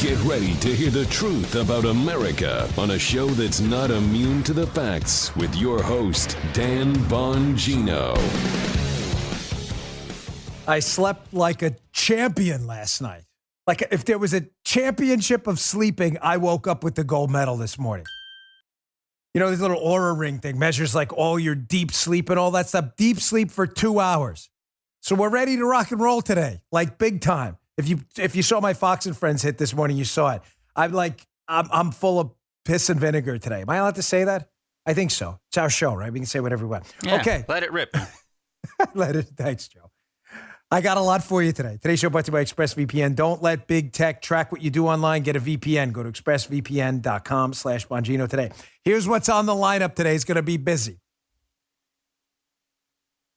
Get ready to hear the truth about America on a show that's not immune to the facts with your host, Dan Bongino. I slept like a champion last night. Like if there was a championship of sleeping, I woke up with the gold medal this morning. You know, this little Oura ring thing measures like all your deep sleep and all that stuff. Deep sleep for 2 hours. So we're ready to rock and roll today, like big time. If you saw my Fox and Friends hit this morning, you saw it. I'm full of piss and vinegar today. Am I allowed to say that? I think so. It's our show, right? We can say whatever we want. Yeah, okay. Let it rip. Thanks, Joe. I got a lot for you today. Today's show brought to you by ExpressVPN. Don't let big tech track what you do online. Get a VPN. Go to expressvpn.com/Bongino today. Here's what's on the lineup today. It's going to be busy.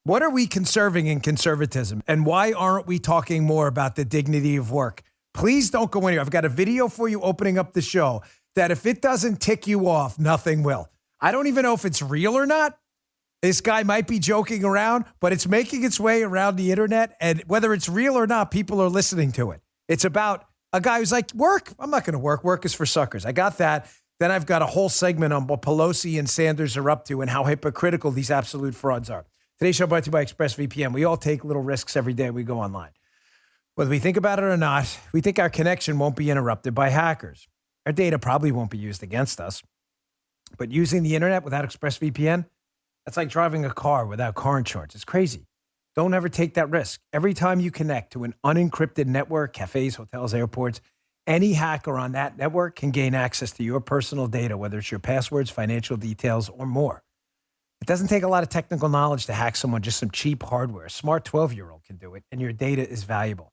What are we conserving in conservatism? And why aren't we talking more about the dignity of work? Please don't go anywhere. I've got a video for you opening up the show that if it doesn't tick you off, nothing will. I don't even know if it's real or not. This guy might be joking around, but it's making its way around the internet. And whether it's real or not, people are listening to it. It's about a guy who's like, work? I'm not going to work. Work is for suckers. I got that. Then I've got a whole segment on what Pelosi and Sanders are up to and how hypocritical these absolute frauds are. Today's show brought to you by ExpressVPN. We all take little risks every day we go online. Whether we think about it or not, we think our connection won't be interrupted by hackers. Our data probably won't be used against us. But using the internet without ExpressVPN, that's like driving a car without car insurance. It's crazy. Don't ever take that risk. Every time you connect to an unencrypted network, cafes, hotels, airports, any hacker on that network can gain access to your personal data, whether it's your passwords, financial details, or more. It doesn't take a lot of technical knowledge to hack someone, just some cheap hardware. A smart 12-year-old can do it, and your data is valuable.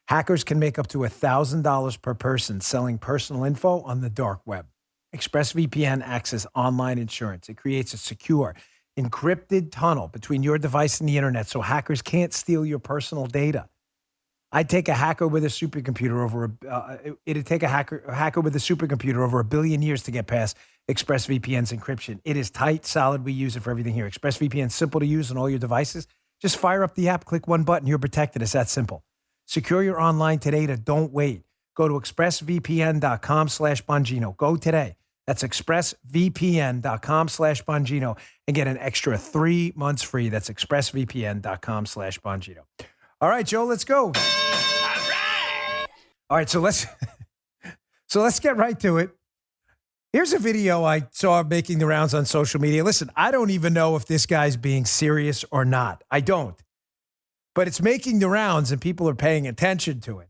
Hackers can make up to $1,000 per person selling personal info on the dark web. ExpressVPN acts as online insurance. It creates a secure, encrypted tunnel between your device and the internet so hackers can't steal your personal data. I'd take a hacker with a supercomputer it'd take a hacker with a supercomputer over 1 billion years to get past ExpressVPN's encryption. It is tight, solid. We use it for everything here. ExpressVPN's simple to use on all your devices. Just fire up the app, click one button, you're protected. It's that simple. Secure your online today. Don't wait. Go to expressvpn.com/Bongino. Go today. That's expressvpn.com/Bongino and get an extra 3 months free. That's expressvpn.com/Bongino. All right, Joe, let's go. All right, so let's get right to it. Here's a video I saw making the rounds on social media. Listen, I don't even know if this guy's being serious or not. I don't. But it's making the rounds and people are paying attention to it.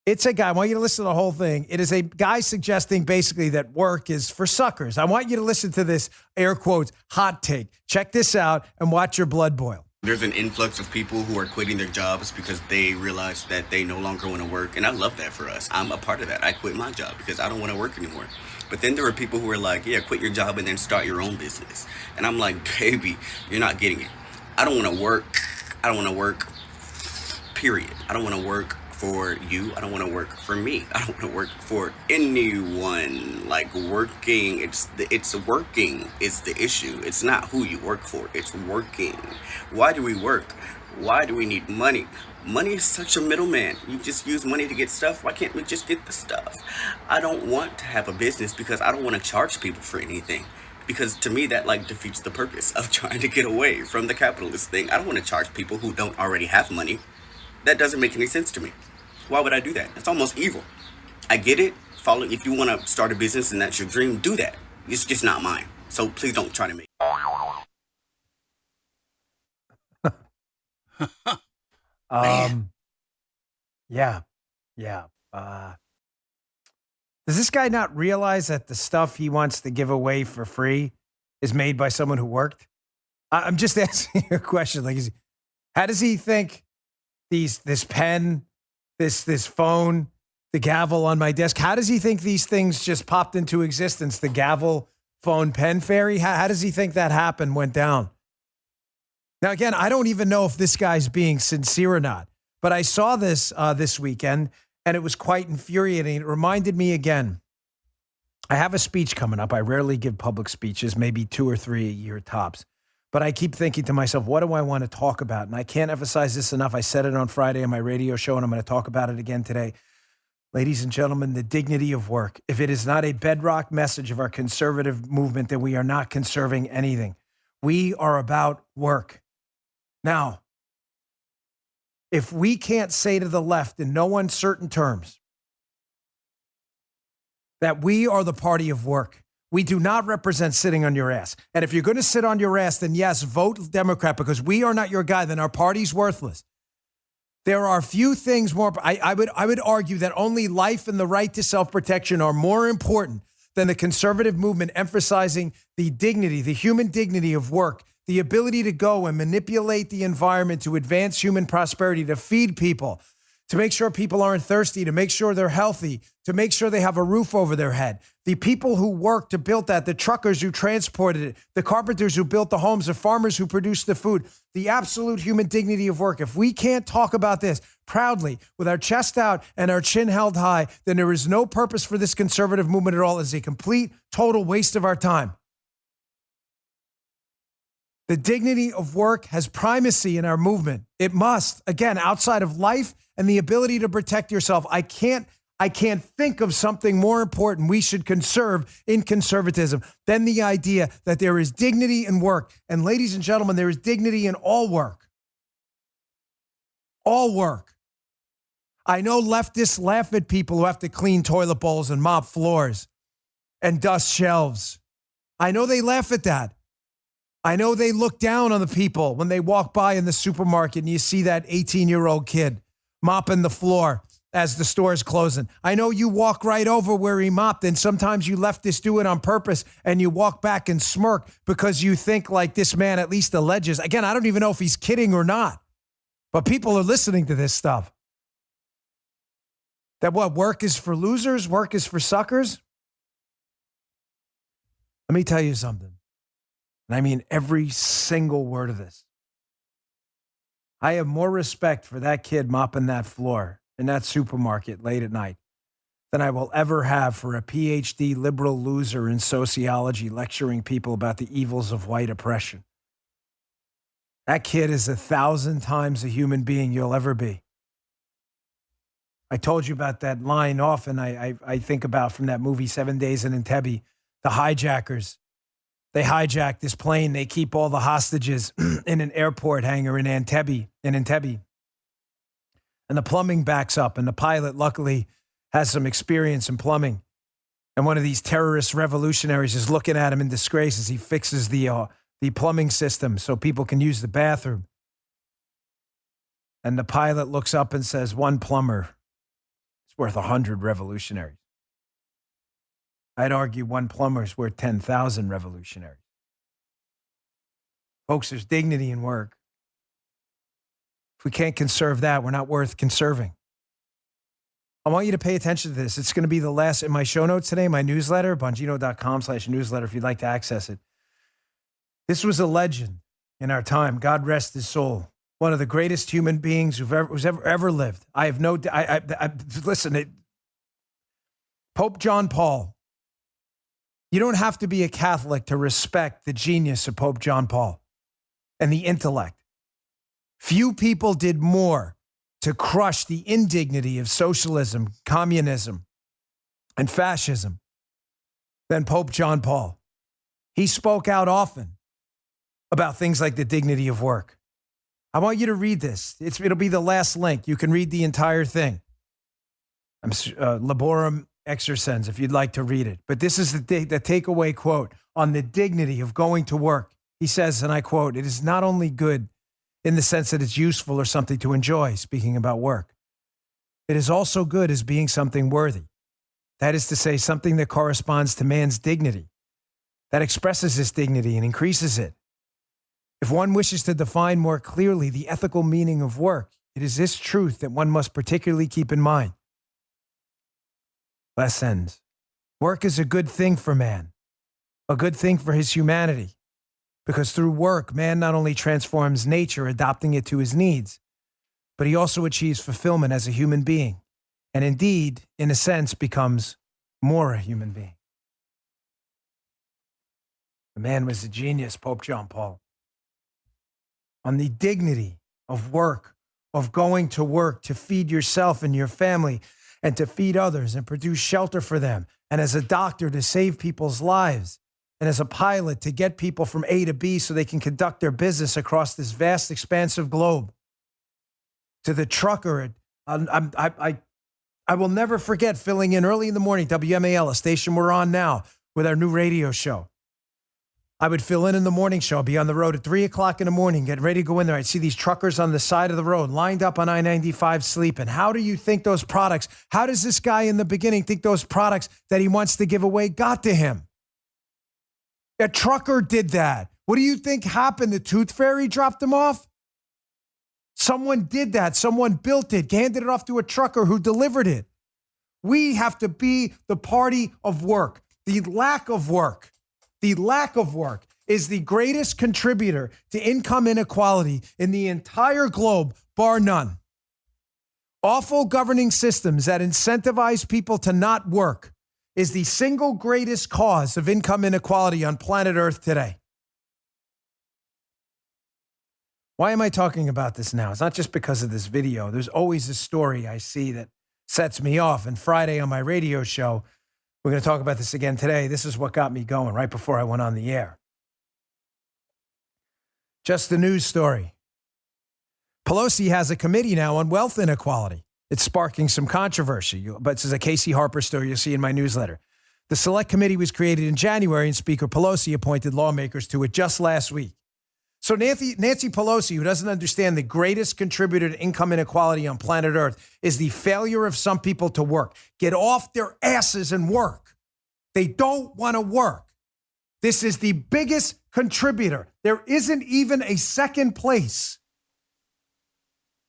It's a guy, I want you to listen to the whole thing. It is a guy suggesting basically that work is for suckers. I want you to listen to this, air quotes, hot take. Check this out and watch your blood boil. There's an influx of people who are quitting their jobs because they realize that they no longer want to work. And I love that for us. I'm a part of that. I quit my job because I don't want to work anymore. But then there are people who are like, yeah, quit your job and then start your own business. And I'm like, baby, you're not getting it. I don't want to work. I don't want to work, period. I don't want to work for you. I don't want to work for me. I don't want to work for anyone. Like working, it's working is the issue. It's not who you work for. It's working. Why do we work? Why do we need money? Money is such a middleman. You just use money to get stuff. Why can't we just get the stuff? I don't want to have a business because I don't want to charge people for anything. Because to me, that like defeats the purpose of trying to get away from the capitalist thing. I don't want to charge people who don't already have money. That doesn't make any sense to me. Why would I do that? It's almost evil. I get it. Follow. If you want to start a business and that's your dream, do that. It's just not mine. So please don't try to make. Yeah. Does this guy not realize that the stuff he wants to give away for free is made by someone who worked? I'm just asking you a question. Like, how does he think this pen, this phone, the gavel on my desk, how does he think these things just popped into existence? The gavel, phone, pen fairy? How does he think that happened, went down? Now, again, I don't even know if this guy's being sincere or not, but I saw this this weekend, and it was quite infuriating. It reminded me again, I have a speech coming up. I rarely give public speeches, maybe 2 or 3 a year tops. But I keep thinking to myself, what do I want to talk about? And I can't emphasize this enough. I said it on Friday on my radio show, and I'm going to talk about it again today. Ladies and gentlemen, the dignity of work. If it is not a bedrock message of our conservative movement, then we are not conserving anything. We are about work. Now, if we can't say to the left in no uncertain terms that we are the party of work, we do not represent sitting on your ass. And if you're going to sit on your ass, then yes, vote Democrat because we are not your guy. Then our party's worthless. There are few things more. I would argue that only life and the right to self-protection are more important than the conservative movement emphasizing the dignity, the human dignity of work, the ability to go and manipulate the environment to advance human prosperity, to feed people, to make sure people aren't thirsty, to make sure they're healthy, to make sure they have a roof over their head. The people who worked to build that, the truckers who transported it, the carpenters who built the homes, the farmers who produced the food, the absolute human dignity of work. If we can't talk about this proudly with our chest out and our chin held high, then there is no purpose for this conservative movement at all. It's a complete, total waste of our time. The dignity of work has primacy in our movement. It must, again, outside of life and the ability to protect yourself. I can't think of something more important we should conserve in conservatism than the idea that there is dignity in work. And ladies and gentlemen, there is dignity in all work. All work. I know leftists laugh at people who have to clean toilet bowls and mop floors and dust shelves. I know they laugh at that. I know they look down on the people when they walk by in the supermarket and you see that 18-year-old kid mopping the floor as the store is closing. I know you walk right over where he mopped, and sometimes you leftists do it on purpose and you walk back and smirk because you think like this man at least alleges. Again, I don't even know if he's kidding or not, but people are listening to this stuff. That what, work is for losers? Work is for suckers? Let me tell you something. And I mean every single word of this. I have more respect for that kid mopping that floor in that supermarket late at night than I will ever have for a PhD liberal loser in sociology lecturing people about the evils of white oppression. That kid is 1,000 times a human being you'll ever be. I told you about that line often I think about from that movie 7 Days in Entebbe, the hijackers. They hijack this plane. They keep all the hostages in an airport hangar in Entebbe. And the plumbing backs up, and the pilot luckily has some experience in plumbing. And one of these terrorist revolutionaries is looking at him in disgrace as he fixes the plumbing system so people can use the bathroom. And the pilot looks up and says, "One plumber is worth 100 revolutionaries." I'd argue one plumber is worth 10,000 revolutionaries. Folks, there's dignity in work. If we can't conserve that, we're not worth conserving. I want you to pay attention to this. It's going to be the last in my show notes today, my newsletter, bongino.com/newsletter if you'd like to access it. This was a legend in our time. God rest his soul. One of the greatest human beings who's ever lived. I have no, listen, Pope John Paul. You don't have to be a Catholic to respect the genius of Pope John Paul and the intellect. Few people did more to crush the indignity of socialism, communism, and fascism than Pope John Paul. He spoke out often about things like the dignity of work. I want you to read this. It'll be the last link. You can read the entire thing. I'm Laborum Exercens, if you'd like to read it. But this is the takeaway quote on the dignity of going to work. He says, and I quote, "It is not only good in the sense that it's useful or something to enjoy," speaking about work. "It is also good as being something worthy. That is to say, something that corresponds to man's dignity, that expresses his dignity and increases it. If one wishes to define more clearly the ethical meaning of work, it is this truth that one must particularly keep in mind." Last sentence. Work is a good thing for man, a good thing for his humanity, because through work, man not only transforms nature, adapting it to his needs, but he also achieves fulfillment as a human being, and indeed, in a sense, becomes more a human being. The man was a genius, Pope John Paul. On the dignity of work, of going to work to feed yourself and your family, and to feed others and produce shelter for them, and as a doctor to save people's lives, and as a pilot to get people from A to B so they can conduct their business across this vast, expansive globe. To the trucker, I will never forget filling in early in the morning, WMAL, a station we're on now, with our new radio show. I would fill in the morning show. I'd be on the road at 3 o'clock in the morning, getting ready to go in there. I'd see these truckers on the side of the road, lined up on I-95 sleeping. How do you think those products, how does this guy in the beginning think those products that he wants to give away got to him? A trucker did that. What do you think happened? The Tooth Fairy dropped him off? Someone did that. Someone built it, handed it off to a trucker who delivered it. We have to be the party of work. The lack of work is the greatest contributor to income inequality in the entire globe, bar none. Awful governing systems that incentivize people to not work is the single greatest cause of income inequality on planet Earth today. Why am I talking about this now? It's not just because of this video. There's always a story I see that sets me off. And Friday on my radio show, we're going to talk about this again today. This is what got me going right before I went on the air. Just the news story. Pelosi has a committee now on wealth inequality. It's sparking some controversy, but this is a Casey Harper story you'll see in my newsletter. The select committee was created in January, and Speaker Pelosi appointed lawmakers to it just last week. So Nancy Pelosi, who doesn't understand the greatest contributor to income inequality on planet Earth is the failure of some people to work. Get off their asses and work. They don't want to work. This is the biggest contributor. There isn't even a second place.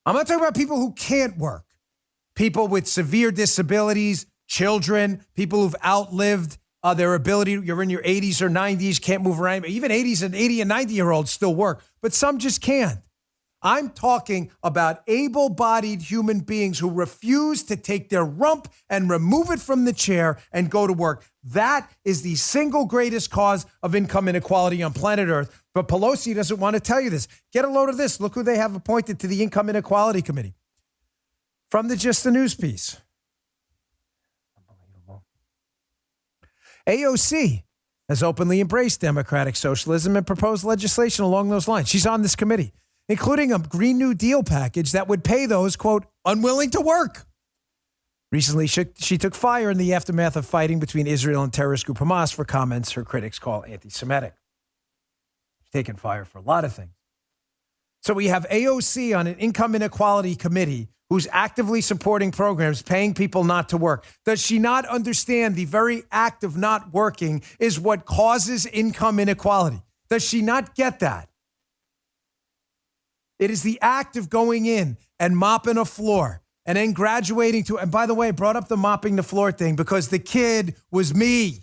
I'm not talking about people who can't work. People with severe disabilities, children, people who've outlived their ability. You're in your 80s or 90s, can't move around. Even 80s and 80 and 90-year-olds still work, but some just can't. I'm talking about able-bodied human beings who refuse to take their rump and remove it from the chair and go to work. That is the single greatest cause of income inequality on planet Earth. But Pelosi doesn't want to tell you this. Get a load of this. Look who they have appointed to the Income Inequality Committee. From the Just the News piece. Unbelievable. AOC has openly embraced democratic socialism and proposed legislation along those lines. She's on this committee, including a Green New Deal package that would pay those, quote, unwilling to work. Recently, she took fire in the aftermath of fighting between Israel and terrorist group Hamas for comments her critics call anti-Semitic. She's taken fire for a lot of things. So we have AOC on an income inequality committee who's actively supporting programs paying people not to work. Does she not understand the very act of not working is what causes income inequality? Does she not get that? It is the act of going in and mopping a floor and then graduating to, and by the way, I brought up the mopping the floor thing because the kid was me.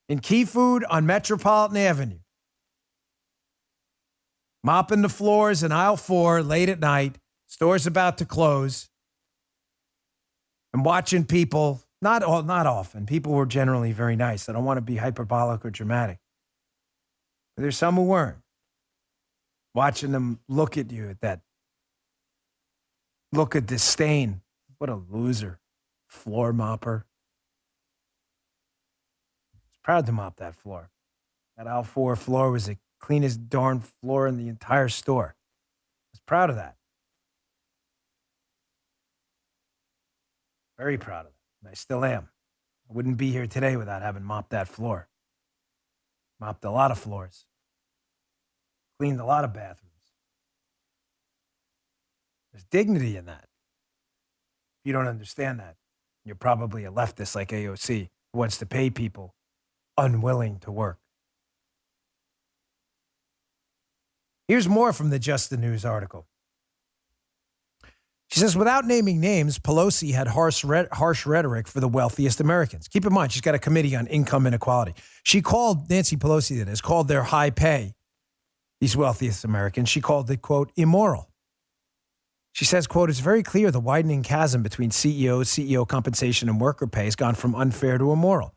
In Key Food on Metropolitan Avenue. Mopping the floors in aisle 4 late at night, store's about to close, and watching people, not often, people were generally very nice. I don't want to be hyperbolic or dramatic. But there's some who weren't. Watching them look at you at that look of disdain. What a loser. Floor mopper. I was proud to mop that floor. That aisle 4 floor was the cleanest darn floor in the entire store. I was proud of that. Very proud of it. And I still am. I wouldn't be here today without having mopped that floor. Mopped a lot of floors. Cleaned a lot of bathrooms. There's dignity in that. If you don't understand that, you're probably a leftist like AOC who wants to pay people unwilling to work. Here's more from the Just the News article. She says, without naming names, Pelosi had harsh rhetoric for the wealthiest Americans. Keep in mind, she's got a committee on income inequality. She called, Nancy Pelosi that is, called their high pay, these wealthiest Americans. She called it, quote, immoral. She says, quote, it's very clear the widening chasm between CEO compensation and worker pay has gone from unfair to immoral.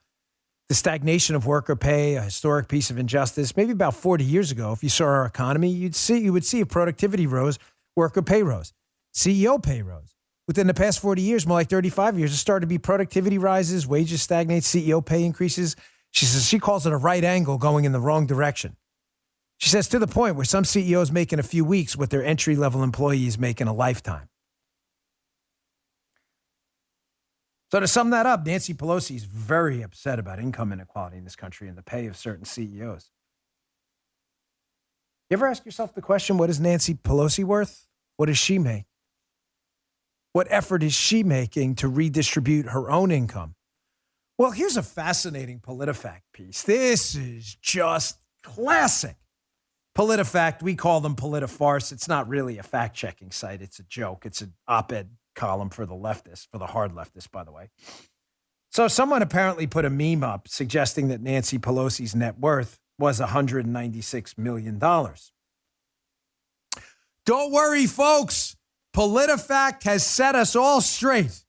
The stagnation of worker pay, a historic piece of injustice. Maybe about 40 years ago, if you saw our economy, you would see if productivity rose, worker pay rose. CEO pay rose. within the past 40 years, more like 35 years, it started to be productivity rises, wages stagnate, CEO pay increases. She says she calls it a right angle going in the wrong direction. She says to the point where some CEOs make in a few weeks what their entry-level employees make in a lifetime. So to sum that up, Nancy Pelosi is very upset about income inequality in this country and the pay of certain CEOs. You ever ask yourself the question, what is Nancy Pelosi worth? What does she make? What effort is she making to redistribute her own income? Well, here's a fascinating PolitiFact piece. This is just classic. PolitiFact, we call them PolitiFarce. It's not really a fact-checking site. It's a joke. It's an op-ed column for the leftists, for the hard leftists, by the way. So someone apparently put a meme up suggesting that Nancy Pelosi's net worth was $196 million. Don't worry, folks. PolitiFact has set us all straight.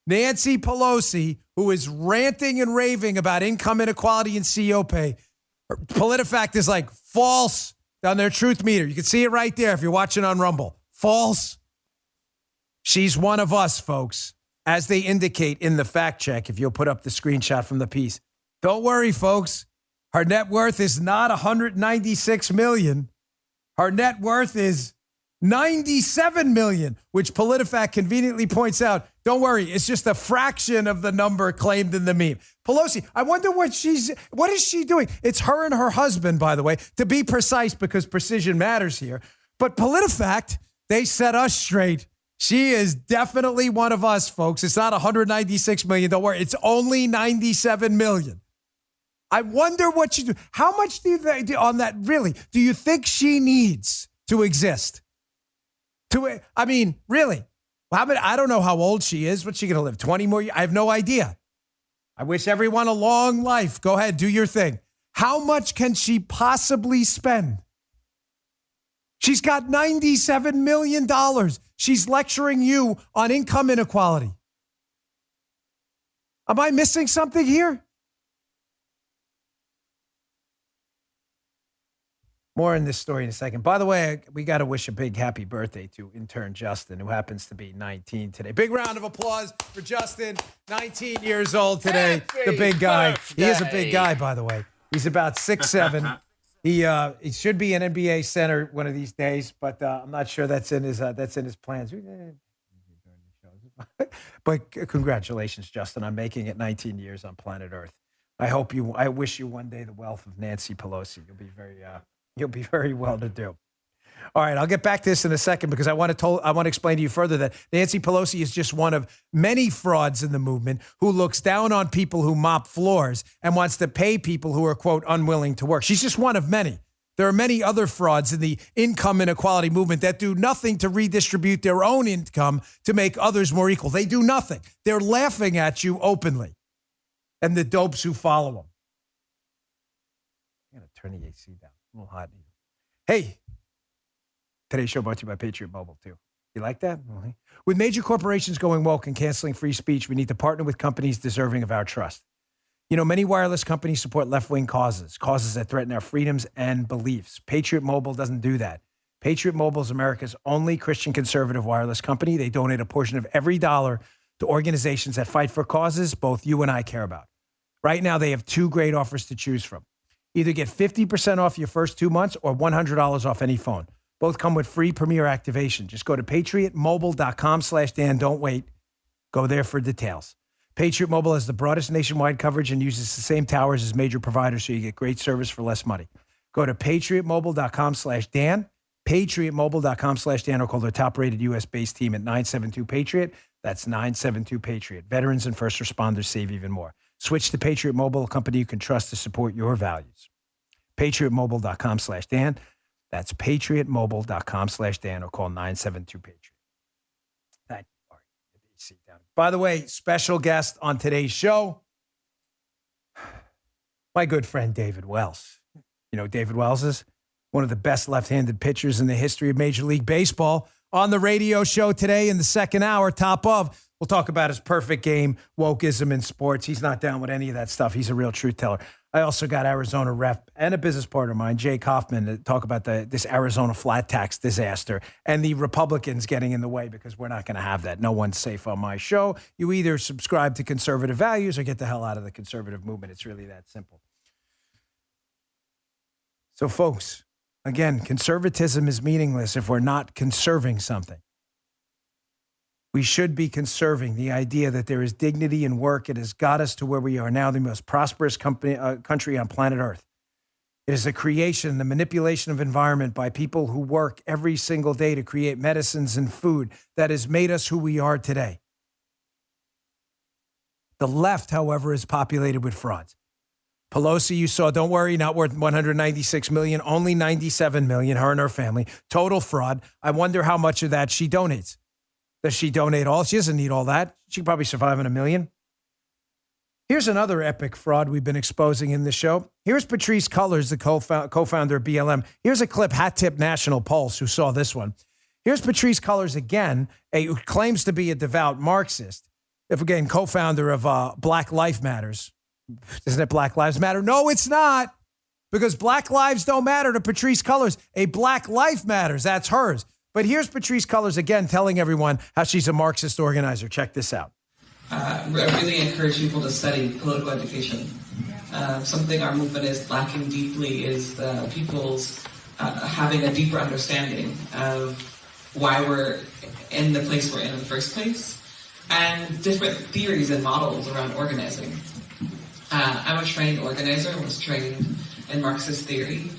Nancy Pelosi, who is ranting and raving about income inequality and CEO pay, PolitiFact is like false on their truth meter. You can see it right there if you're watching on Rumble. False. She's one of us, folks, as they indicate in the fact check, if you'll put up the screenshot from the piece. Don't worry, folks. Her net worth is not $196 million. Her net worth is $97 million, which PolitiFact conveniently points out. Don't worry, it's just a fraction of the number claimed in the meme. Pelosi, I wonder what is she doing? It's her and her husband, by the way, to be precise, because precision matters here. But PolitiFact, they set us straight. She is definitely one of us, folks. It's not $196 million. Don't worry. It's only $97 million. I wonder what she do. How much do you do on that? Really? Do you think she needs to exist? I mean, really? I don't know how old she is. What's she going to live? 20 more years? I have no idea. I wish everyone a long life. Go ahead. Do your thing. How much can she possibly spend? She's got $97 million. She's lecturing you on income inequality. Am I missing something here? More in this story in a second. By the way, we got to wish a big happy birthday to intern Justin, who happens to be 19 today. Big round of applause for Justin, 19 years old today. The big guy. Birthday. He is a big guy, by the way. He's about 6'7". He should be an NBA center one of these days, but I'm not sure that's in his plans. But congratulations, Justin, on making it 19 years on planet Earth. I wish you one day the wealth of Nancy Pelosi. You'll be very well to do. All right, I'll get back to this in a second, because I want to explain to you further that Nancy Pelosi is just one of many frauds in the movement who looks down on people who mop floors and wants to pay people who are, quote, unwilling to work. She's just one of many. There are many other frauds in the income inequality movement that do nothing to redistribute their own income to make others more equal. They do nothing. They're laughing at you openly, and the dopes who follow them. I'm going to turn the AC down. A little hot in here. Hey, today's show brought to you by Patriot Mobile, too. You like that? Mm-hmm. With major corporations going woke and canceling free speech, we need to partner with companies deserving of our trust. You know, many wireless companies support left-wing causes that threaten our freedoms and beliefs. Patriot Mobile doesn't do that. Patriot Mobile is America's only Christian conservative wireless company. They donate a portion of every dollar to organizations that fight for causes both you and I care about. Right now, they have two great offers to choose from. Either get 50% off your first 2 months or $100 off any phone. Both come with free Premier activation. Just go to patriotmobile.com/Dan. Don't wait. Go there for details. Patriot Mobile has the broadest nationwide coverage and uses the same towers as major providers, so you get great service for less money. Go to patriotmobile.com/Dan, patriotmobile.com/Dan, or call their top-rated U.S.-based team at 972-PATRIOT. That's 972-PATRIOT. Veterans and first responders save even more. Switch to Patriot Mobile, a company you can trust to support your values. patriotmobile.com/Dan. That's patriotmobile.com/Dan, or call 972-PATRIOT. Thank you. All right, get the seat down. By the way, special guest on today's show, my good friend David Wells. You know, David Wells is one of the best left-handed pitchers in the history of Major League Baseball. On the radio show today in the second hour, top of, we'll talk about his perfect game, wokeism in sports. He's not down with any of that stuff. He's a real truth teller. I also got Arizona rep and a business partner of mine, Jake Hoffman, to talk about this Arizona flat tax disaster and the Republicans getting in the way, because we're not going to have that. No one's safe on my show. You either subscribe to conservative values or get the hell out of the conservative movement. It's really that simple. So, folks, again, conservatism is meaningless if we're not conserving something. We should be conserving the idea that there is dignity in work. It has got us to where we are now, the most prosperous country on planet Earth. It is the creation, the manipulation of environment by people who work every single day to create medicines and food that has made us who we are today. The left, however, is populated with frauds. Pelosi, you saw, don't worry, not worth $196 million, only $97 million, her and her family. Total fraud. I wonder how much of that she donates. Does she donate all? She doesn't need all that. She could probably survive on $1 million. Here's another epic fraud we've been exposing in the show. Here's Patrisse Cullors, the co-founder of BLM. Here's a clip, Hat Tip National Pulse, who saw this one. Here's Patrisse Cullors again, who claims to be a devout Marxist. If again, co-founder of Black Lives Matters. Isn't it Black Lives Matter? No, it's not. Because Black lives don't matter to Patrisse Cullors. A Black life matters. That's hers. But here's Patrisse Cullors again telling everyone how she's a Marxist organizer. Check this out. I really encourage people to study political education. Something our movement is lacking deeply is the people's having a deeper understanding of why we're in the place we're in the first place, and different theories and models around organizing. I'm a trained organizer, was trained in Marxist theory.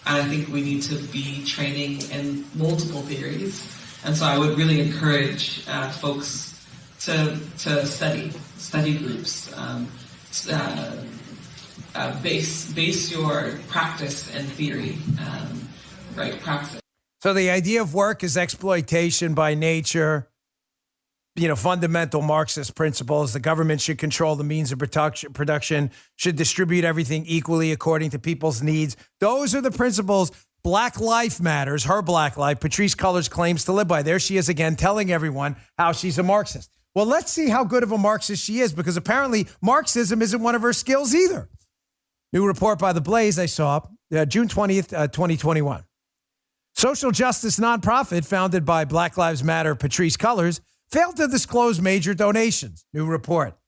And I think we need to be training in multiple theories. And so I would really encourage folks to study groups, base your practice in theory, right? Practice. So the idea of work is exploitation by nature. Fundamental Marxist principles. The government should control the means of production, should distribute everything equally according to people's needs. Those are the principles. Black life matters. Her black life. Patrisse Cullors claims to live by. There she is again, telling everyone how she's a Marxist. Well, let's see how good of a Marxist she is, because apparently Marxism isn't one of her skills either. New report by The Blaze I saw, June 20th, 2021. Social justice nonprofit founded by Black Lives Matter Patrisse Cullors failed to disclose major donations. New report.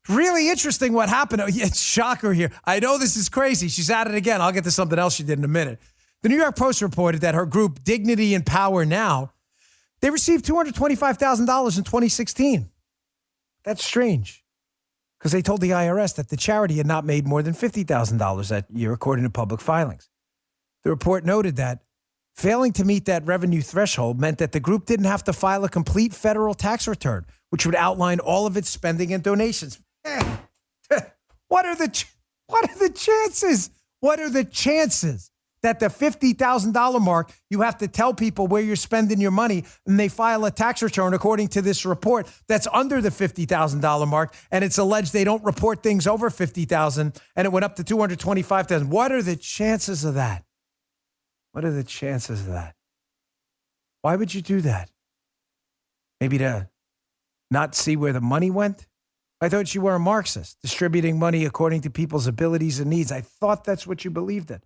Really interesting what happened. It's shocker here. I know this is crazy. She's at it again. I'll get to something else she did in a minute. The New York Post reported that her group, Dignity and Power Now, they received $225,000 in 2016. That's strange, because they told the IRS that the charity had not made more than $50,000 that year, according to public filings. The report noted that failing to meet that revenue threshold meant that the group didn't have to file a complete federal tax return, which would outline all of its spending and donations. What are the chances? What are the chances that the $50,000 mark, you have to tell people where you're spending your money, and they file a tax return according to this report that's under the $50,000 mark, and it's alleged they don't report things over $50,000, and it went up to $225,000. What are the chances of that? What are the chances of that? Why would you do that? Maybe to not see where the money went? I thought you were a Marxist, distributing money according to people's abilities and needs. I thought that's what you believed in.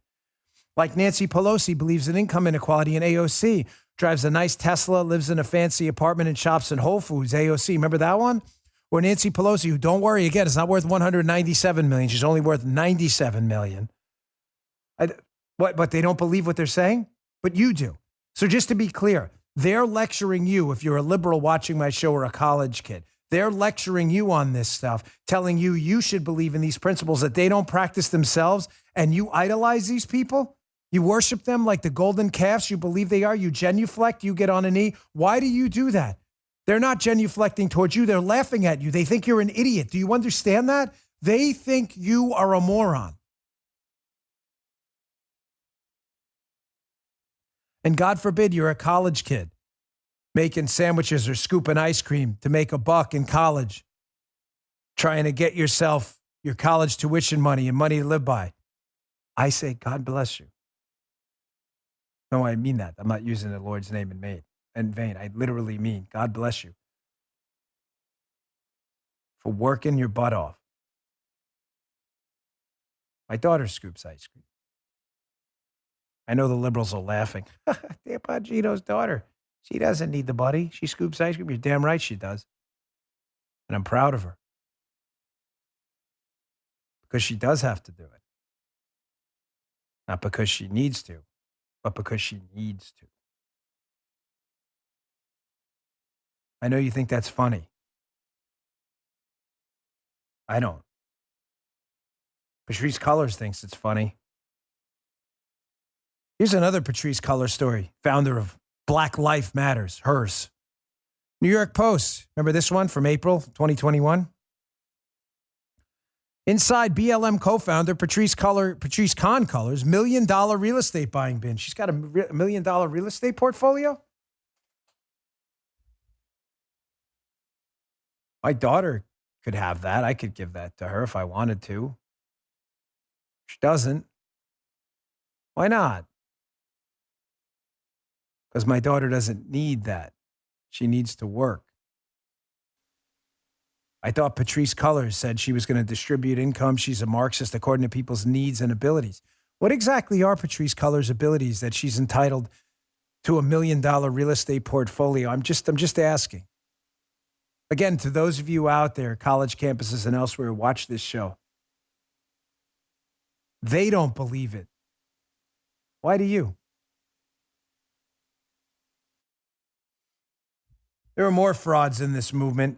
Like Nancy Pelosi believes in income inequality in AOC, drives a nice Tesla, lives in a fancy apartment and shops in Whole Foods, AOC. Remember that one? Or Nancy Pelosi, who, don't worry, again, it's not worth $197 million. She's only worth $97 million. But they don't believe what they're saying? But you do. So just to be clear, they're lecturing you, if you're a liberal watching my show or a college kid, they're lecturing you on this stuff, telling you you should believe in these principles that they don't practice themselves, and you idolize these people? You worship them like the golden calves you believe they are? You genuflect, you get on a knee? Why do you do that? They're not genuflecting towards you. They're laughing at you. They think you're an idiot. Do you understand that? They think you are a moron. And God forbid you're a college kid making sandwiches or scooping ice cream to make a buck in college, trying to get yourself your college tuition money and money to live by. I say, God bless you. No, I mean that. I'm not using the Lord's name in vain. I literally mean, God bless you for working your butt off My daughter scoops ice cream. I know the liberals are laughing. Damn Bongino's daughter. She doesn't need the buddy. She scoops ice cream. You're damn right she does. And I'm proud of her. Because she does have to do it. Not because she needs to, but because she needs to. I know you think that's funny. I don't. Patrisse Cullors thinks it's funny. Here's another Patrisse Cullors story, founder of Black Life Matters, hers. New York Post. Remember this one from April 2021? Inside BLM co-founder Patrisse Con Cullors' $1 million real estate buying bin. She's got a $1 million real estate portfolio? My daughter could have that. I could give that to her if I wanted to. She doesn't. Why not? Because my daughter doesn't need that. She needs to work. I thought Patrisse Cullors said she was going to distribute income. She's a Marxist according to people's needs and abilities. What exactly are Patrisse Cullors' abilities that she's entitled to $1 million real estate portfolio? I'm just asking. Again, to those of you out there, college campuses and elsewhere, watch this show. They don't believe it. Why do you? There are more frauds in this movement.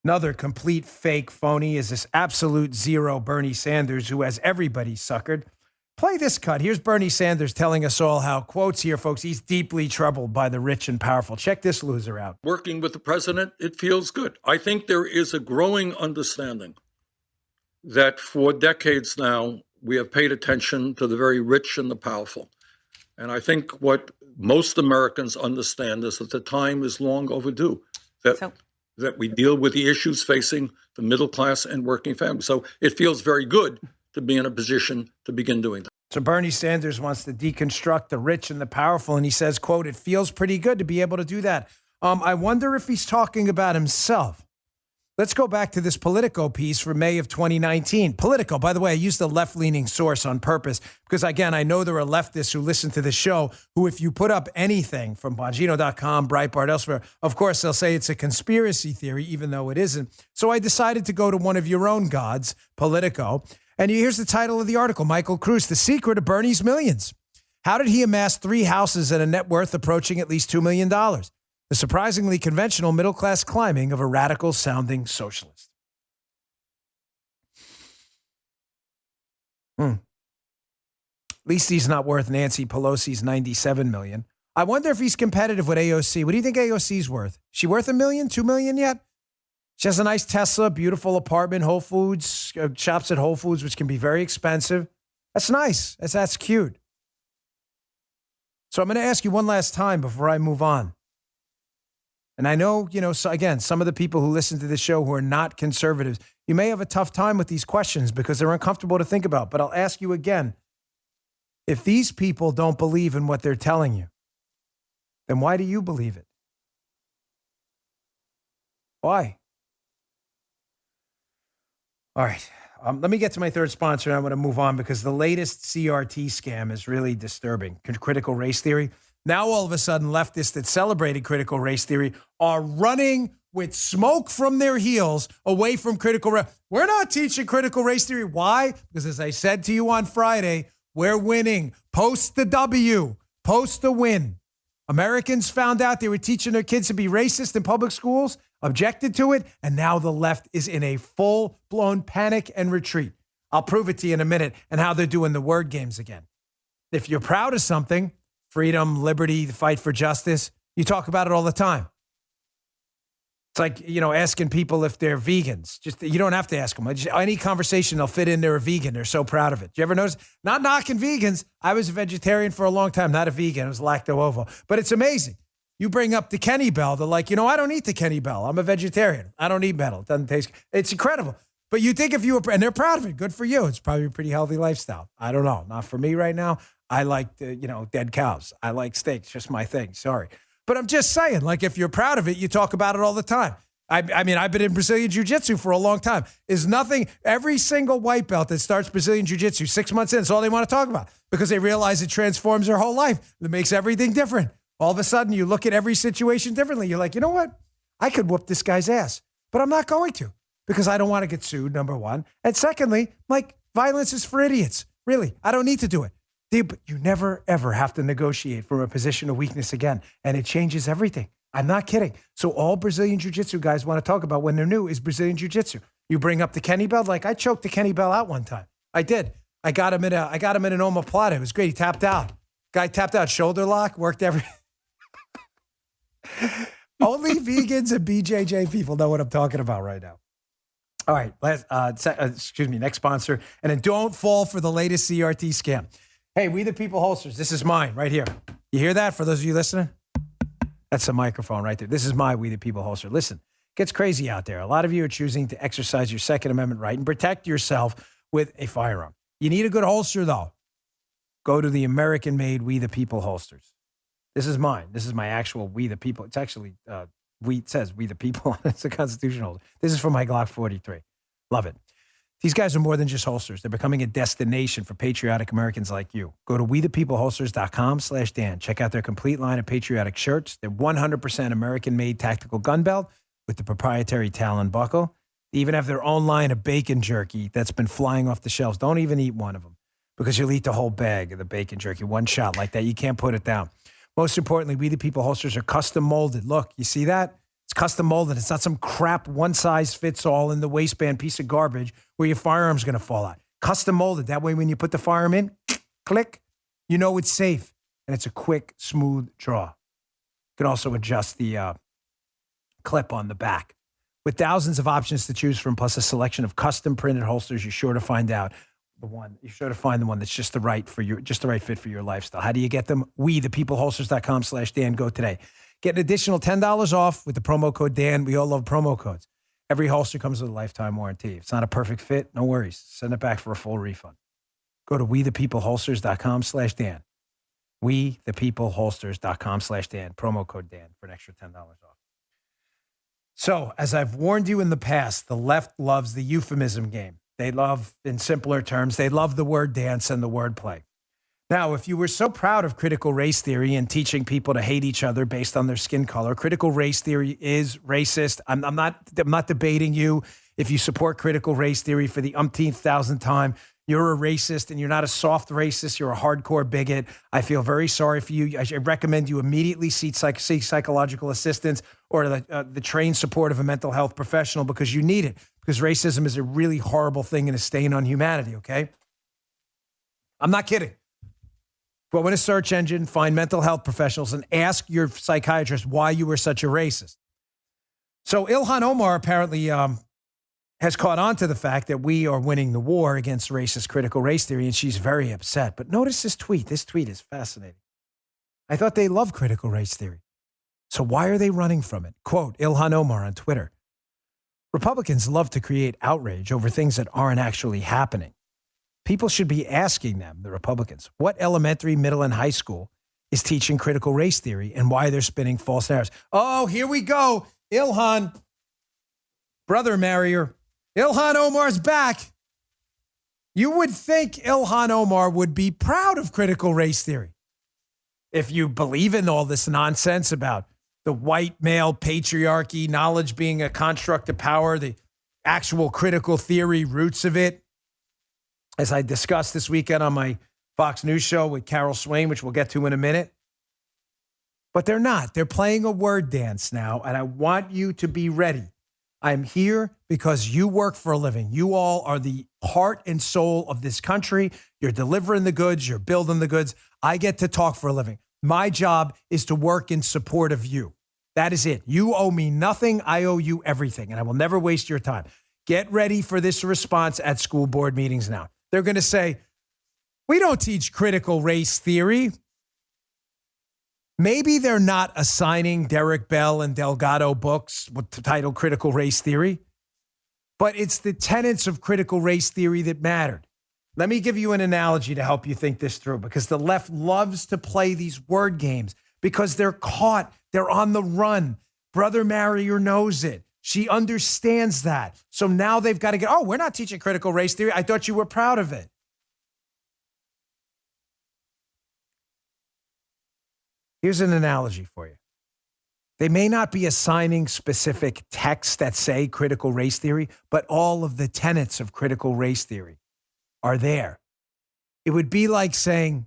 Another complete fake phony is this absolute zero Bernie Sanders, who has everybody suckered. Play this cut. Here's Bernie Sanders telling us all how, quotes here, folks, he's deeply troubled by the rich and powerful. Check this loser out. Working with the president, it feels good. I think there is a growing understanding that for decades now, we have paid attention to the very rich and the powerful. And I think what most Americans understand is that the time is long overdue, that we deal with the issues facing the middle class and working families. So it feels very good to be in a position to begin doing that. So Bernie Sanders wants to deconstruct the rich and the powerful, and he says, quote, it feels pretty good to be able to do that. I wonder if he's talking about himself. Let's go back to this Politico piece from May of 2019. Politico, by the way, I used a left-leaning source on purpose because, again, I know there are leftists who listen to the show who, if you put up anything from Bongino.com, Breitbart, elsewhere, of course, they'll say it's a conspiracy theory, even though it isn't. So I decided to go to one of your own gods, Politico. And here's the title of the article, Michael Cruz, The Secret of Bernie's Millions. How did he amass 3 houses and a net worth approaching at least $2 million? The surprisingly conventional middle-class climbing of a radical-sounding socialist. At least he's not worth Nancy Pelosi's $97 million. I wonder if he's competitive with AOC. What do you think AOC's worth? She worth $1 million, $2 million yet? She has a nice Tesla, beautiful apartment, Whole Foods, shops at Whole Foods, which can be very expensive. That's nice. That's cute. So I'm going to ask you one last time before I move on. And I know, so again, some of the people who listen to this show who are not conservatives, you may have a tough time with these questions because they're uncomfortable to think about. But I'll ask you again, if these people don't believe in what they're telling you, then why do you believe it? Why? All right. Let me get to my third sponsor, and I'm going to move on because the latest CRT scam is really disturbing. Critical race theory. Now, all of a sudden, leftists that celebrated critical race theory are running with smoke from their heels away from critical race. We're not teaching critical race theory. Why? Because as I said to you on Friday, we're winning. Post the W. Post the win. Americans found out they were teaching their kids to be racist in public schools, objected to it, and now the left is in a full-blown panic and retreat. I'll prove it to you in a minute and how they're doing the word games again. If you're proud of something, freedom, liberty, the fight for justice, you talk about it all the time. It's like, asking people if they're vegans. You don't have to ask them. Any conversation, they'll fit in, they're a vegan. They're so proud of it. Do you ever notice? Not knocking vegans. I was a vegetarian for a long time, not a vegan. I was lacto-ovo. But it's amazing. You bring up the Kenny Bell. They're like, I don't eat the Kenny Bell. I'm a vegetarian. I don't eat metal. It doesn't taste good. It's incredible. But you think if you were, and they're proud of it. Good for you. It's probably a pretty healthy lifestyle. I don't know. Not for me right now. I like, dead cows. I like steaks. Just my thing. Sorry. But I'm just saying, if you're proud of it, you talk about it all the time. I mean, I've been in Brazilian Jiu-Jitsu for a long time. Is nothing, every single white belt that starts Brazilian Jiu-Jitsu 6 months in, it's all they want to talk about because they realize it transforms their whole life. It makes everything different. All of a sudden, you look at every situation differently. You're like, you know what? I could whoop this guy's ass, but I'm not going to because I don't want to get sued, number one. And secondly, like, violence is for idiots. Really, I don't need to do it. But you never, ever have to negotiate from a position of weakness again, and it changes everything. I'm not kidding. So all Brazilian Jiu-Jitsu guys want to talk about when they're new is Brazilian Jiu-Jitsu. You bring up the Kenny Bell, like I choked the Kenny Bell out one time. I did. I got him in an omoplata. It was great. He tapped out. Guy tapped out, shoulder lock, worked every. Only vegans and BJJ people know what I'm talking about right now. All right, next sponsor. And then don't fall for the latest CRT scam. Hey, We the People holsters. This is mine right here. You hear that for those of you listening? That's a microphone right there. This is my We the People holster. Listen, it gets crazy out there. A lot of you are choosing to exercise your Second Amendment right and protect yourself with a firearm. You need a good holster, though. Go to the American-made We the People holsters. This is mine. This is my actual We the People. It's actually, it says We the People. It's a constitutional holster. This is for my Glock 43. Love it. These guys are more than just holsters. They're becoming a destination for patriotic Americans like you. Go to wethepeopleholsters.com/Dan. Check out their complete line of patriotic shirts. They're 100% American-made tactical gun belt with the proprietary Talon buckle. They even have their own line of bacon jerky that's been flying off the shelves. Don't even eat one of them because you'll eat the whole bag of the bacon jerky. One shot like that. You can't put it down. Most importantly, We the People holsters are custom molded. Look, you see that? It's custom molded. It's not some crap one-size-fits-all in the waistband piece of garbage where your firearm's going to fall out. Custom molded. That way, when you put the firearm in, click, you know it's safe. And it's a quick, smooth draw. You can also adjust the clip on the back. With thousands of options to choose from, plus a selection of custom-printed holsters, you're sure to find the one that's just the right fit for your lifestyle. How do you get them? wethepeopleholsters.com/Dan. Go today. Get an additional $10 off with the promo code Dan. We all love promo codes. Every holster comes with a lifetime warranty. If it's not a perfect fit, no worries. Send it back for a full refund. Go to wethepeopleholsters.com/Dan. wethepeopleholsters.com/Dan. Promo code Dan for an extra $10 off. So, as I've warned you in the past, the left loves the euphemism game. They love, in simpler terms, they love the word dance and the word play. Now, if you were so proud of critical race theory and teaching people to hate each other based on their skin color, critical race theory is racist. I'm not debating you. If you support critical race theory for the umpteenth thousandth time, you're a racist, and you're not a soft racist. You're a hardcore bigot. I feel very sorry for you. I recommend you immediately seek psychological assistance or the trained support of a mental health professional because you need it. Because racism is a really horrible thing and a stain on humanity, okay? I'm not kidding. Go in a search engine, find mental health professionals, and ask your psychiatrist why you were such a racist. So Ilhan Omar apparently has caught on to the fact that we are winning the war against racist critical race theory, and she's very upset. But notice this tweet. This tweet is fascinating. I thought they love critical race theory. So why are they running from it? Quote, Ilhan Omar on Twitter. Republicans love to create outrage over things that aren't actually happening. People should be asking them, the Republicans, what elementary, middle, and high school is teaching critical race theory and why they're spinning false narratives. Oh, here we go. Ilhan, brother marrier. Ilhan Omar's back. You would think Ilhan Omar would be proud of critical race theory. If you believe in all this nonsense about the white male patriarchy, knowledge being a construct of power, the actual critical theory roots of it, as I discussed this weekend on my Fox News show with Carol Swain, which we'll get to in a minute. But they're not. They're playing a word dance now, and I want you to be ready. I'm here because you work for a living. You all are the heart and soul of this country. You're delivering the goods. You're building the goods. I get to talk for a living. My job is to work in support of you. That is it. You owe me nothing. I owe you everything, and I will never waste your time. Get ready for this response at school board meetings now. They're going to say, we don't teach critical race theory. Maybe they're not assigning Derek Bell and Delgado books with the title Critical Race Theory, but it's the tenets of critical race theory that mattered. Let me give you an analogy to help you think this through, because the left loves to play these word games because they're caught. They're on the run. Brother Marrier knows it. She understands that. So now they've got to get, oh, we're not teaching critical race theory. I thought you were proud of it. Here's an analogy for you. They may not be assigning specific texts that say critical race theory, but all of the tenets of critical race theory are there. It would be like saying,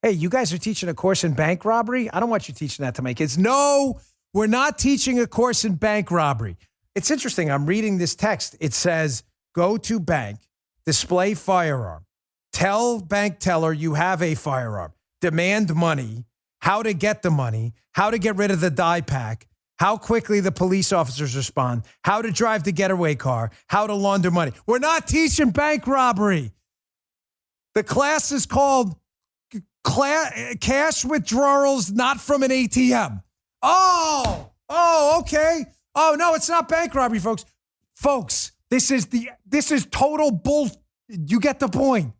hey, you guys are teaching a course in bank robbery? I don't want you teaching that to my kids. No, we're not teaching a course in bank robbery. It's interesting. I'm reading this text. It says, go to bank, display firearm, tell bank teller you have a firearm, demand money, how to get the money, how to get rid of the die pack, how quickly the police officers respond, how to drive the getaway car, how to launder money. We're not teaching bank robbery. The class is called cash withdrawals not from an ATM. Oh, okay. Oh, no, it's not bank robbery, folks. Folks, this is total bull. You get the point.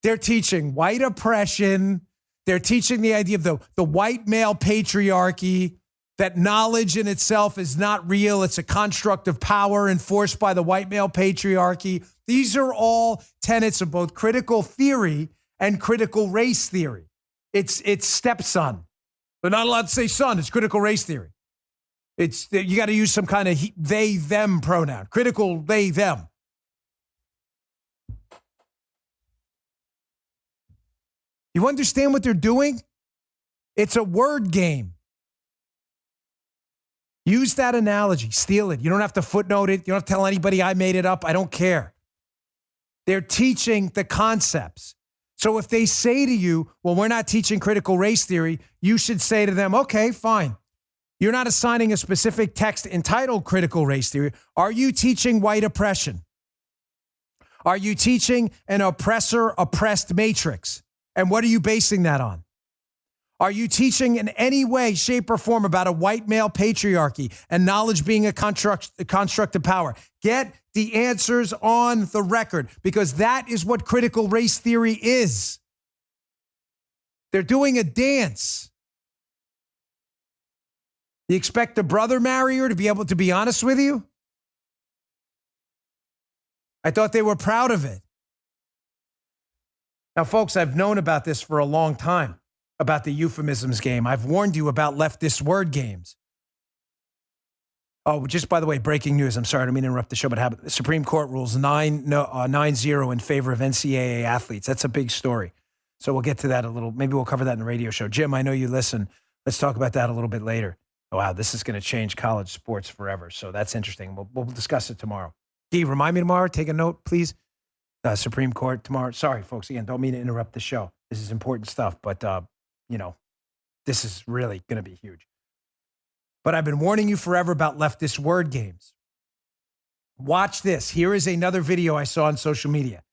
They're teaching white oppression. They're teaching the idea of the white male patriarchy, that knowledge in itself is not real. It's a construct of power enforced by the white male patriarchy. These are all tenets of both critical theory and critical race theory. It's stepson. They're not allowed to say son. It's critical race theory. You got to use some kind of they, them pronoun. Critical they, them. You understand what they're doing? It's a word game. Use that analogy. Steal it. You don't have to footnote it. You don't have to tell anybody I made it up. I don't care. They're teaching the concepts. So if they say to you, well, we're not teaching critical race theory, you should say to them, okay, fine. You're not assigning a specific text entitled critical race theory. Are you teaching white oppression? Are you teaching an oppressor-oppressed matrix? And what are you basing that on? Are you teaching in any way, shape, or form about a white male patriarchy and knowledge being a construct of power? Get the answers on the record, because that is what critical race theory is. They're doing a dance. You expect the brother marrier to be able to be honest with you? I thought they were proud of it. Now, folks, I've known about this for a long time, about the euphemisms game. I've warned you about leftist word games. Oh, just by the way, breaking news. I'm sorry, I don't mean to interrupt the show, but the Supreme Court rules 9-0 in favor of NCAA athletes. That's a big story. So we'll get to that a little. Maybe we'll cover that in the radio show. Jim, I know you listen. Let's talk about that a little bit later. Oh, wow, this is going to change college sports forever. So that's interesting. We'll discuss it tomorrow. Dee, remind me tomorrow. Take a note, please. Supreme Court tomorrow. Sorry, folks. Again, don't mean to interrupt the show. This is important stuff, but, this is really going to be huge. But I've been warning you forever about leftist word games. Watch this. Here is another video I saw on social media.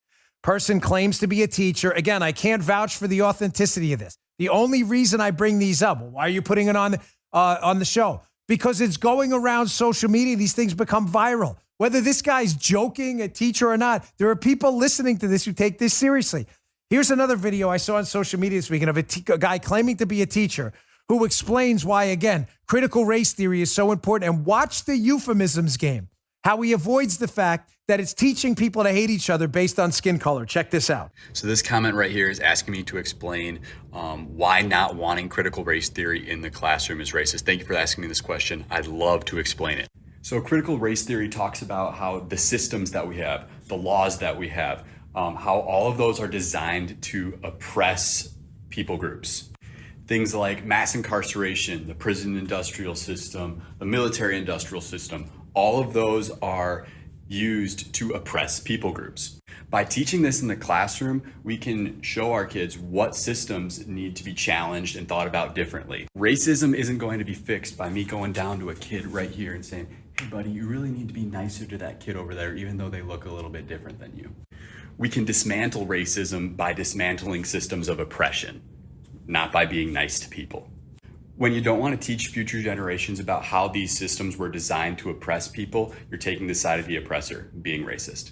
Person claims to be a teacher. Again, I can't vouch for the authenticity of this. The only reason I bring these up, well, why are you putting it on the show? Because it's going around social media. These things become viral. Whether this guy's joking, a teacher or not, there are people listening to this who take this seriously. Here's another video I saw on social media this weekend of a guy claiming to be a teacher who explains why, again, critical race theory is so important. And watch the euphemisms game, how he avoids the fact that it's teaching people to hate each other based on skin color. Check this out. So this comment right here is asking me to explain why not wanting critical race theory in the classroom is racist. Thank you for asking me this question. I'd love to explain it. So critical race theory talks about how the systems that we have, the laws that we have, how all of those are designed to oppress people groups. Things like mass incarceration, the prison industrial system, the military industrial system, all of those are used to oppress people groups. By teaching this in the classroom, we can show our kids what systems need to be challenged and thought about differently. Racism isn't going to be fixed by me going down to a kid right here and saying, hey buddy, you really need to be nicer to that kid over there, even though they look a little bit different than you. We can dismantle racism by dismantling systems of oppression, not by being nice to people. When you don't want to teach future generations about how these systems were designed to oppress people, you're taking the side of the oppressor, being racist.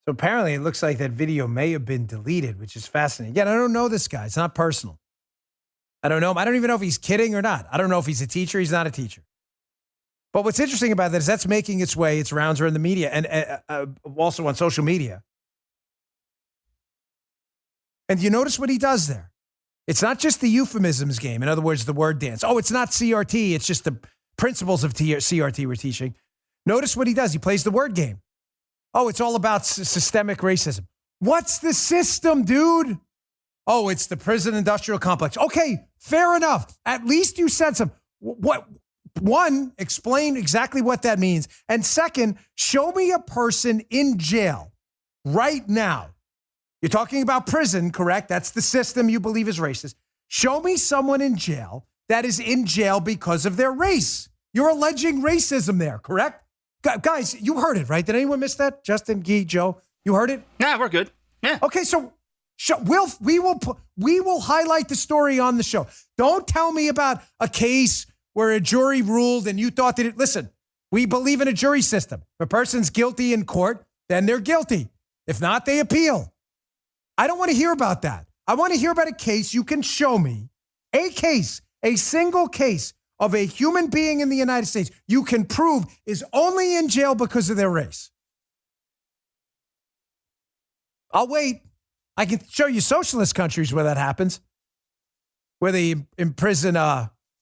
So apparently it looks like that video may have been deleted, which is fascinating. Again, I don't know this guy. It's not personal. I don't know him. I don't even know if he's kidding or not. I don't know if he's a teacher. He's not a teacher. But what's interesting about that is that's making its way, its rounds are in the media and also on social media. And you notice what he does there? It's not just the euphemisms game. In other words, the word dance. Oh, it's not CRT. It's just the principles of CRT we're teaching. Notice what he does. He plays the word game. Oh, it's all about systemic racism. What's the system, dude? Oh, it's the prison industrial complex. Okay, fair enough. At least you said some. What? One, explain exactly what that means. And second, show me a person in jail right now. You're talking about prison, correct? That's the system you believe is racist. Show me someone in jail that is in jail because of their race. You're alleging racism there, correct? Guys, you heard it, right? Did anyone miss that? Justin, Guy, Joe, you heard it? Yeah, we're good. Yeah. Okay, so we will highlight the story on the show. Don't tell me about a case where a jury ruled and you thought that listen, we believe in a jury system. If a person's guilty in court, then they're guilty. If not, they appeal. I don't want to hear about that. I want to hear about a case. You can show me a case, a single case of a human being in the United States you can prove is only in jail because of their race. I'll wait. I can show you socialist countries where that happens, where they imprison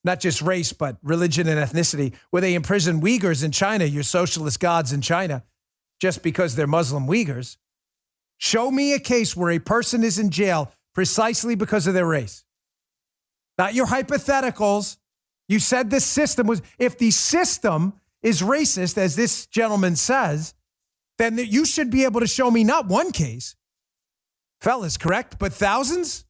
not just race, but religion and ethnicity, where they imprison Uyghurs in China, your socialist gods in China, just because they're Muslim Uyghurs. Show me a case where a person is in jail precisely because of their race. Not your hypotheticals. You said the system was, if the system is racist, as this gentleman says, then you should be able to show me not one case, fellas, correct, but thousands?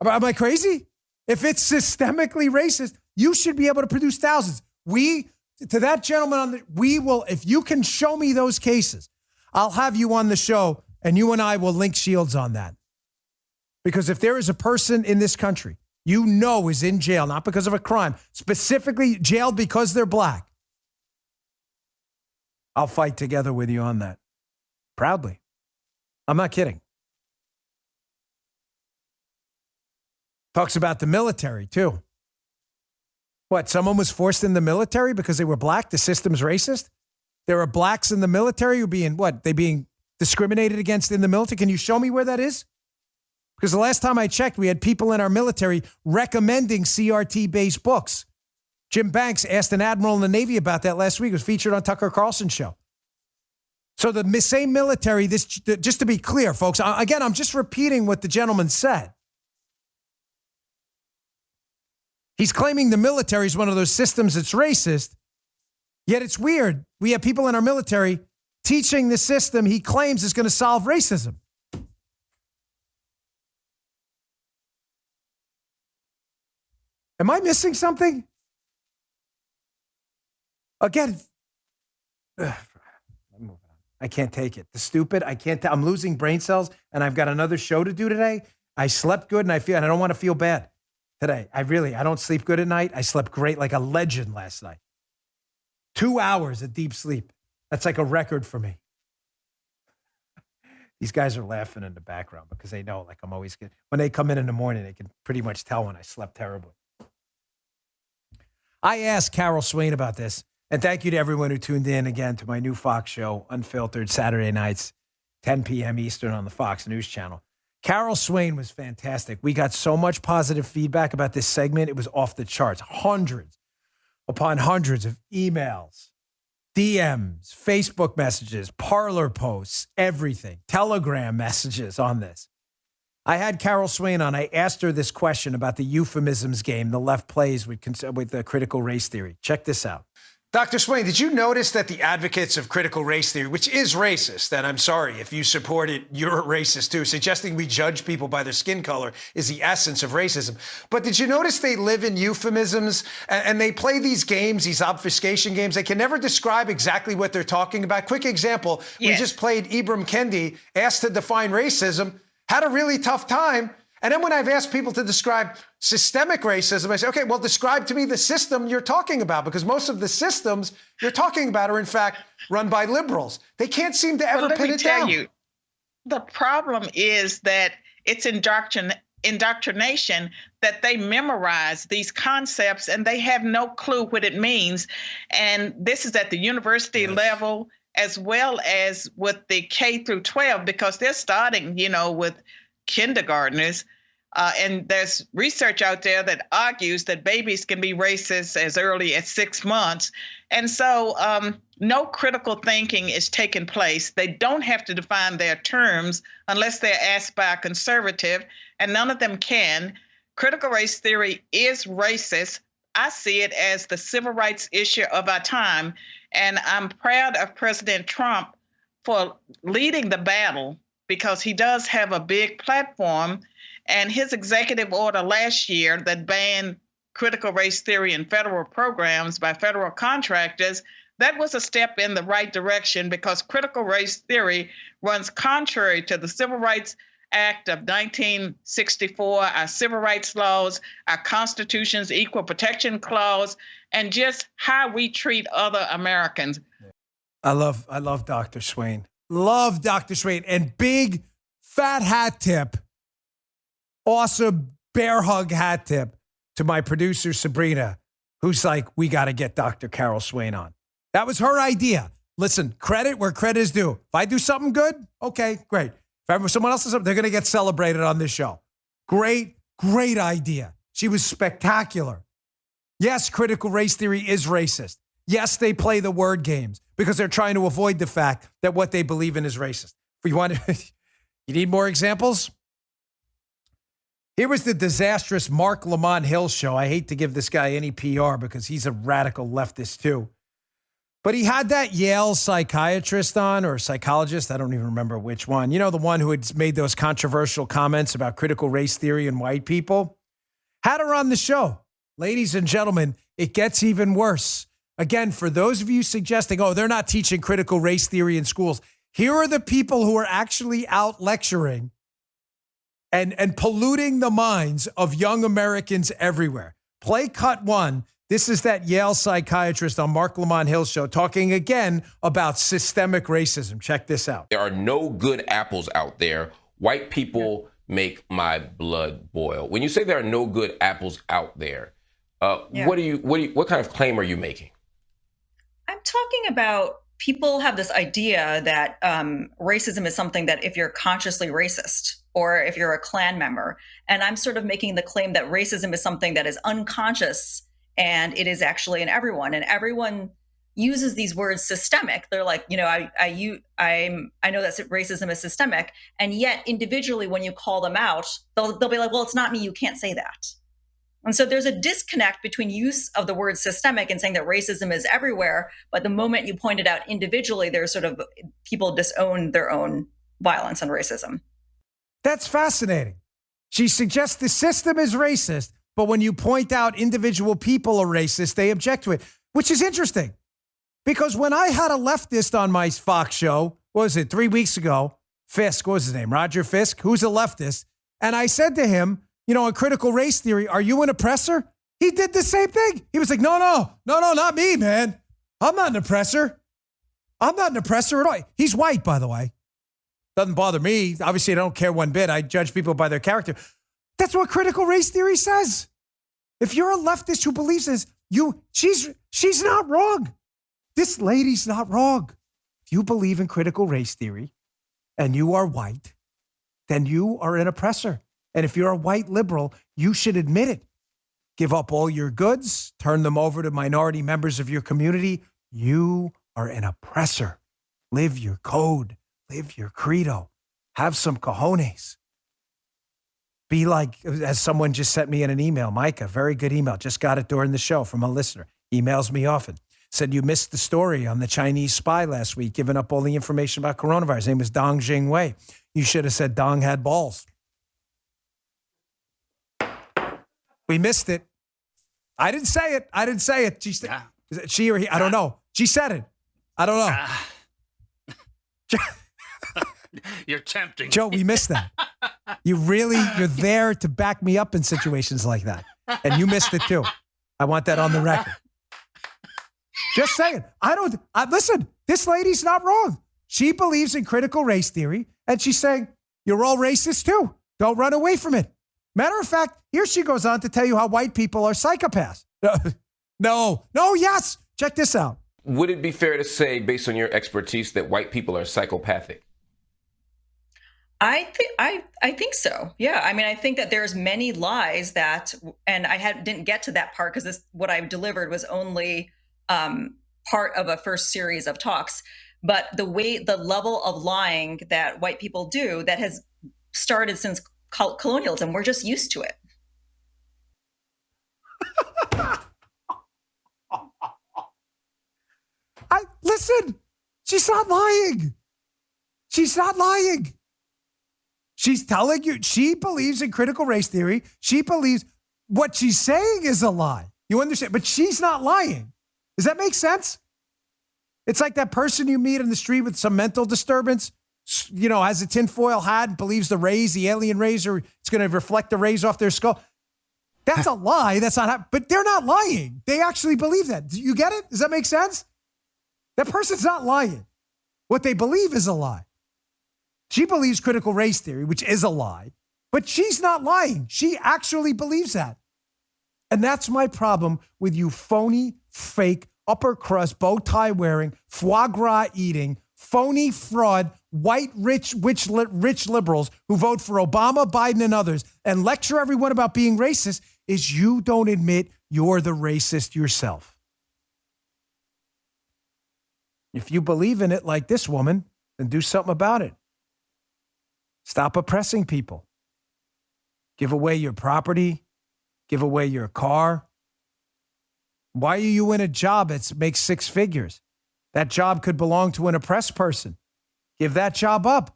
Am I crazy? If it's systemically racist, you should be able to produce thousands. To that gentleman, if you can show me those cases, I'll have you on the show and you and I will link shields on that. Because if there is a person in this country you know is in jail, not because of a crime, specifically jailed because they're black, I'll fight together with you on that. Proudly. I'm not kidding. Talks about the military, too. What, someone was forced in the military because they were black? The system's racist? There are blacks in the military who being discriminated against in the military? Can you show me where that is? Because the last time I checked, we had people in our military recommending CRT-based books. Jim Banks asked an admiral in the Navy about that last week. It was featured on Tucker Carlson's show. So the same military, just to be clear, folks, again, I'm just repeating what the gentleman said. He's claiming the military is one of those systems that's racist, yet it's weird. We have people in our military teaching the system he claims is going to solve racism. Am I missing something? Again, I can't take it. The stupid, I'm losing brain cells, and I've got another show to do today. I slept good, and I don't want to feel bad today. I don't sleep good at night. I slept great, like a legend last night. 2 hours of deep sleep. That's like a record for me. These guys are laughing in the background because they know, like, I'm always good. When they come in the morning, they can pretty much tell when I slept terribly. I asked Carol Swain about this, and thank you to everyone who tuned in again to my new Fox show, Unfiltered, Saturday nights, 10 p.m. Eastern on the Fox News Channel. Carol Swain was fantastic. We got so much positive feedback about this segment. It was off the charts. Hundreds upon hundreds of emails, DMs, Facebook messages, Parler posts, everything, Telegram messages on this. I had Carol Swain on. I asked her this question about the euphemisms game the left plays with the critical race theory. Check this out. Dr. Swain, did you notice that the advocates of critical race theory, which is racist, and I'm sorry, if you support it, you're a racist too, suggesting we judge people by their skin color is the essence of racism. But did you notice they live in euphemisms and they play these games, these obfuscation games? They can never describe exactly what they're talking about. Quick example, We just played Ibram Kendi, asked to define racism, had a really tough time. And then when I've asked people to describe systemic racism, I say, okay, well, describe to me the system you're talking about, because most of the systems you're talking about are, in fact, run by liberals. They can't seem to ever pin it down. Let me tell you, the problem is that it's indoctrination that they memorize these concepts and they have no clue what it means. And this is at the university level as well as with the K through 12, because they're starting, with kindergartners. And there's research out there that argues that babies can be racist as early as 6 months. And so no critical thinking is taking place. They don't have to define their terms unless they're asked by a conservative, and none of them can. Critical race theory is racist. I see it as the civil rights issue of our time. And I'm proud of President Trump for leading the battle, because he does have a big platform. And his executive order last year that banned critical race theory in federal programs by federal contractors, that was a step in the right direction, because critical race theory runs contrary to the Civil Rights Act of 1964, our civil rights laws, our Constitution's Equal Protection Clause, and just how we treat other Americans. I love Dr. Swain. Love Dr. Swain. And big fat hat tip, awesome bear hug hat tip to my producer, Sabrina, who's like, we got to get Dr. Carol Swain on. That was her idea. Listen, credit where credit is due. If I do something good, okay, great. If someone else does something, they're going to get celebrated on this show. Great idea. She was spectacular. Yes, critical race theory is racist. Yes, they play the word games because they're trying to avoid the fact that what they believe in is racist. You need more examples? Here was the disastrous Mark Lamont Hill show. I hate to give this guy any PR because he's a radical leftist too. But he had that Yale psychiatrist on, or psychologist, I don't even remember which one. The one who had made those controversial comments about critical race theory and white people. Had her on the show. Ladies and gentlemen, it gets even worse. Again, for those of you suggesting, they're not teaching critical race theory in schools, here are the people who are actually out lecturing and polluting the minds of young Americans everywhere. Play cut 1. This is that Yale psychiatrist on Mark Lamont Hill's show talking again about systemic racism. Check this out. There are no good apples out there. White people make my blood boil. When you say there are no good apples out there, what kind of claim are you making? I'm talking about people have this idea that racism is something that if you're consciously racist or if you're a Klan member, and I'm sort of making the claim that racism is something that is unconscious and it is actually in everyone, and everyone uses these words systemic. They're like, I know that racism is systemic, and yet individually when you call them out, they'll be like, well, it's not me, you can't say that. And so there's a disconnect between use of the word systemic and saying that racism is everywhere, but the moment you point it out individually, there's sort of people disown their own violence and racism. That's fascinating. She suggests the system is racist, but when you point out individual people are racist, they object to it, which is interesting. Because when I had a leftist on my Fox show, what was it, 3 weeks ago, Fisk, what was his name? Roger Fisk, who's a leftist. And I said to him, on critical race theory, are you an oppressor? He did the same thing. He was like, no, not me, man. I'm not an oppressor. I'm not an oppressor at all. He's white, by the way. Doesn't bother me. Obviously, I don't care one bit. I judge people by their character. That's what critical race theory says. If you're a leftist who believes this, she's not wrong. This lady's not wrong. If you believe in critical race theory and you are white, then you are an oppressor. And if you're a white liberal, you should admit it. Give up all your goods, turn them over to minority members of your community. You are an oppressor. Live your code. Live your credo. Have some cojones. Be like, as someone just sent me in an email, Micah, very good email. Just got it during the show from a listener. Emails me often. Said you missed the story on the Chinese spy last week, giving up all the information about coronavirus. His name was Dong Jingwei. You should have said Dong had balls. We missed it. I didn't say it. She or he, I don't know. She said it. I don't know. You're tempting. Joe, we missed that. You're there to back me up in situations like that. And you missed it too. I want that on the record. Just saying. Listen, this lady's not wrong. She believes in critical race theory, and she's saying, you're all racist too. Don't run away from it. Matter of fact, here she goes on to tell you how white people are psychopaths. No, yes. Check this out. Would it be fair to say, based on your expertise, that white people are psychopathic? I think so. Yeah. I mean, I think that there's many lies that, and didn't get to that part because what I've delivered was only part of a first series of talks. But the level of lying that white people do that has started since colonialism, we're just used to it. Listen, she's not lying. She's not lying. She's telling you she believes in critical race theory. She believes what she's saying is a lie. You understand? But she's not lying. Does that make sense? It's like that person you meet in the street with some mental disturbance, has a tinfoil hat, believes the alien rays it's going to reflect the rays off their skull. That's a lie. That's not but they're not lying. They actually believe that. Do you get it? Does that make sense? That person's not lying. What they believe is a lie. She believes critical race theory, which is a lie, but she's not lying. She actually believes that. And that's my problem with you phony, fake, upper crust, bow tie wearing, foie gras eating, phony fraud, white, rich liberals who vote for Obama, Biden, and others and lecture everyone about being racist is you don't admit you're the racist yourself. If you believe in it like this woman, then do something about it. Stop oppressing people. Give away your property. Give away your car. Why are you in a job that makes 6 figures? That job could belong to an oppressed person. Give that job up.